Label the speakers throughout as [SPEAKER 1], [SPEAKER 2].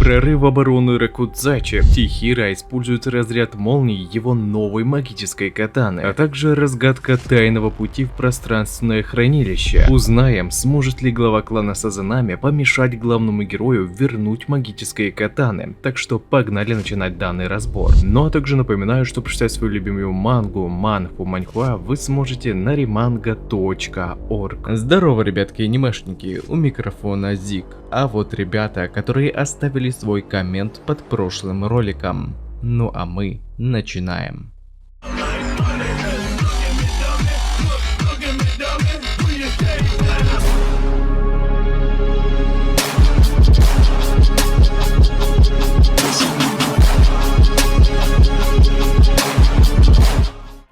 [SPEAKER 1] Прорыв обороны Ракудзачи. Тихира использует разряд молний его новой магической катаны, а также разгадка тайного пути в пространственное хранилище. Узнаем, сможет ли глава клана Сазанами помешать главному герою вернуть магические катаны. Так что погнали начинать данный разбор. Ну а также напоминаю, что прочитать свою любимую манху Манхуа вы сможете на remanga.org. Здорово, ребятки анимешники, у микрофона Зик. А вот ребята, которые оставили свой коммент под прошлым роликом. Ну а мы начинаем.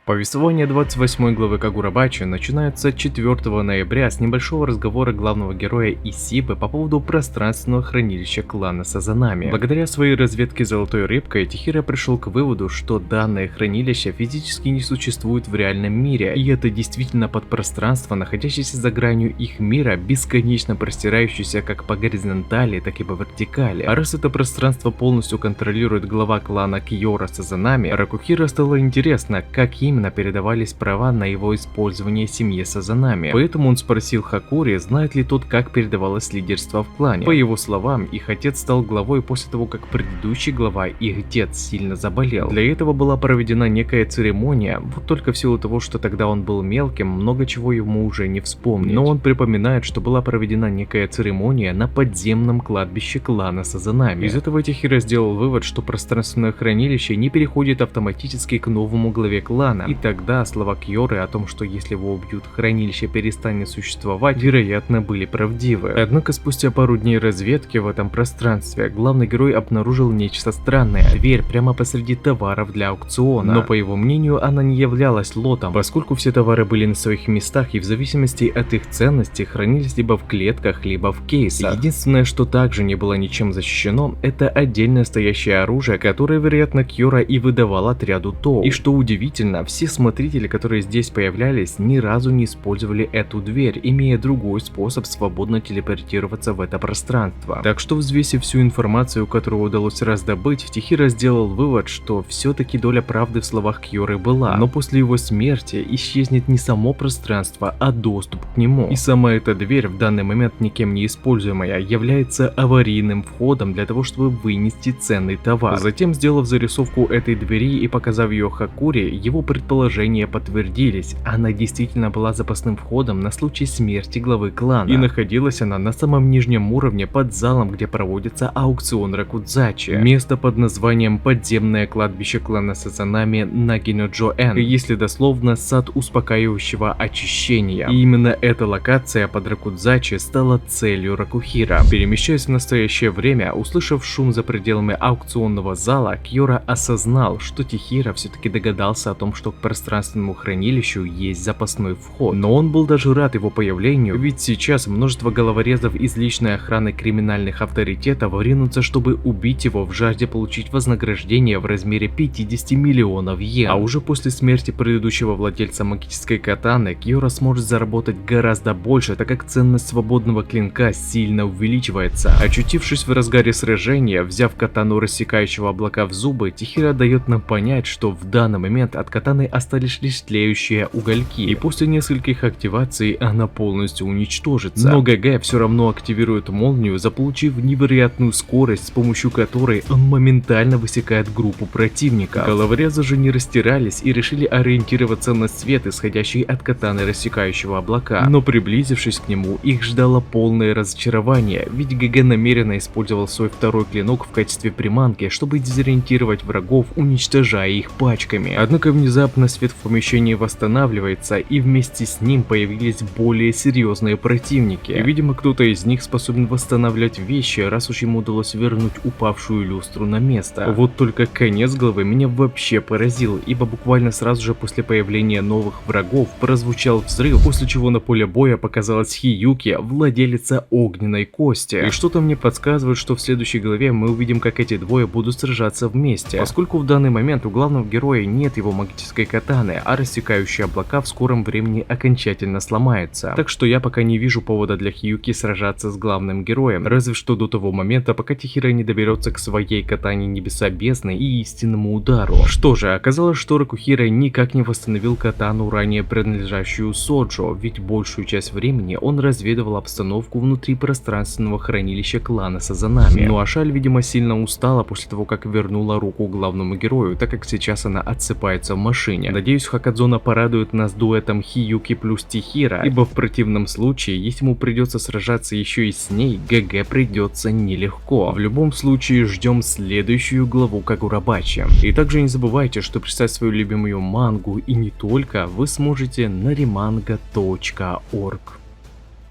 [SPEAKER 1] Повествование 28 главы Кагурабачи начинается 4 ноября с небольшого разговора главного героя Исибы по поводу пространственного хранилища клана Сазанами. Благодаря своей разведке золотой рыбкой, Тихира пришел к выводу, что данное хранилище физически не существует в реальном мире, и это действительно подпространство, находящееся за гранью их мира, бесконечно простирающееся как по горизонтали, так и по вертикали. А раз это пространство полностью контролирует глава клана Кьора Сазанами, Ракухира стало интересно, как именно передавались права на его использование семье Сазанами. Поэтому он спросил Хакури, знает ли тот, как передавалось лидерство в клане. По его словам, их отец стал главой после того, как предыдущий глава, их дед, сильно заболел. Для этого была проведена некая церемония, вот только в силу того, что тогда он был мелким, много чего ему уже не вспомнить. Но он припоминает, что была проведена некая церемония на подземном кладбище клана Сазанами. Из этого Тихира сделал вывод, что пространственное хранилище не переходит автоматически к новому главе клана. И тогда слова Кьоры о том, что если его убьют, хранилище перестанет существовать, вероятно, были правдивы. Однако спустя пару дней разведки в этом пространстве главный герой обнаружил нечто странное. Дверь прямо посреди товаров для аукциона. Но по его мнению, она не являлась лотом, поскольку все товары были на своих местах и в зависимости от их ценности хранились либо в клетках, либо в кейсах. Единственное, что также не было ничем защищено, это отдельно стоящее оружие, которое, вероятно, Кьора и выдавал отряду Тоу. И что удивительно, все смотрители, которые здесь появлялись, ни разу не использовали эту дверь, имея другой способ свободно телепортироваться в это пространство. Так что, взвесив всю информацию, которую удалось раздобыть, Тихира сделал вывод, что все-таки доля правды в словах Кьоры была, но после его смерти исчезнет не само пространство, а доступ к нему. И сама эта дверь, в данный момент никем не используемая, является аварийным входом для того, чтобы вынести ценный товар. Затем, сделав зарисовку этой двери и показав ее Хакури, его предположения подтвердились. Она действительно была запасным входом на случай смерти главы клана. И находилась она на самом нижнем уровне под залом, где проводится аукцион Ракудзачи. Место под названием подземное кладбище клана Сазанами Нагино-Джоэн. Если дословно, сад успокаивающего очищения. И именно эта локация под Ракудзачи стала целью Ракухира. Перемещаясь в настоящее время, услышав шум за пределами аукционного зала, Кьора осознал, что Тихира все-таки догадался о том, что к пространственному хранилищу есть запасной вход. Но он был даже рад его появлению, ведь сейчас множество головорезов из личной охраны криминальных авторитетов ринутся, чтобы убить его в жажде получить вознаграждение в размере 50 миллионов йен. А уже после смерти предыдущего владельца магической катаны, Кьора сможет заработать гораздо больше, так как ценность свободного клинка сильно увеличивается. Очутившись в разгаре сражения, взяв катану рассекающего облака в зубы, Тихира дает нам понять, что в данный момент от катаны остались лишь тлеющие угольки, и после нескольких активаций она полностью уничтожится. Но ГГ все равно активирует молнию, заполучив невероятную скорость, с помощью которой он моментально высекает группу противника. Головорезы же не растирались и решили ориентироваться на свет, исходящий от катаны рассекающего облака. Но приблизившись к нему, их ждало полное разочарование, ведь ГГ намеренно использовал свой второй клинок в качестве приманки, чтобы дезориентировать врагов, уничтожая их пачками. Однако внезапно свет в помещении восстанавливается, и вместе с ним появились более серьезные противники. И, видимо, кто-то из них способен восстанавливать вещи, раз уж ему удалось вернуть упавшую люстру на место. Вот только конец главы меня вообще поразил, ибо буквально сразу же после появления новых врагов прозвучал взрыв, после чего на поле боя показалась Хиюки, владелица огненной кости. И что-то мне подсказывает, что в следующей главе мы увидим, как эти двое будут сражаться вместе, поскольку в данный момент у главного героя нет его магической магической катаны, а рассекающие облака в скором времени окончательно сломается. Так что я пока не вижу повода для Хиюки сражаться с главным героем, разве что до того момента, пока Тихира не доберется к своей катане Небеса Бездны и истинному удару. Что же, оказалось, что Ракухира никак не восстановил катану, ранее принадлежащую Соджо, ведь большую часть времени он разведывал обстановку внутри пространственного хранилища клана Сазанами. Ну а Шаль, видимо, сильно устала после того, как вернула руку главному герою, так как сейчас она отсыпается в машине. Надеюсь, Хакадзона порадует нас дуэтом Хиюки плюс Тихира, ибо в противном случае, если ему придется сражаться еще и с ней, ГГ придется нелегко. В любом случае, ждем следующую главу Кагурабачи. И также не забывайте, что писать свою любимую мангу и не только вы сможете на remanga.org.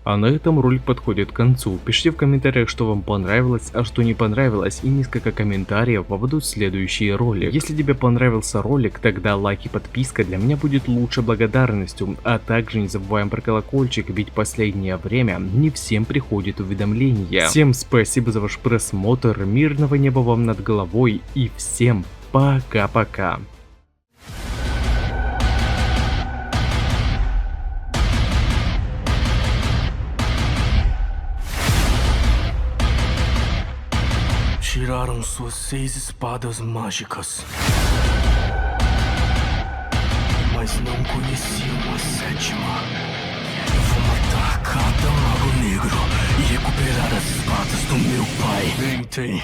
[SPEAKER 1] А на этом ролик подходит к концу. Пишите в комментариях, что вам понравилось, а что не понравилось, и несколько комментариев попадут в следующие ролики. Если тебе понравился ролик, тогда лайк и подписка для меня будет лучшей благодарностью, а также не забываем про колокольчик, ведь в последнее время не всем приходит уведомления. Всем спасибо за ваш просмотр, мирного неба вам над головой и всем пока-пока.
[SPEAKER 2] Tiraram suas 6 espadas mágicas, mas não conheciam a 7ª. Eu vou matar cada mago negro e recuperar as espadas do meu pai. Tentem.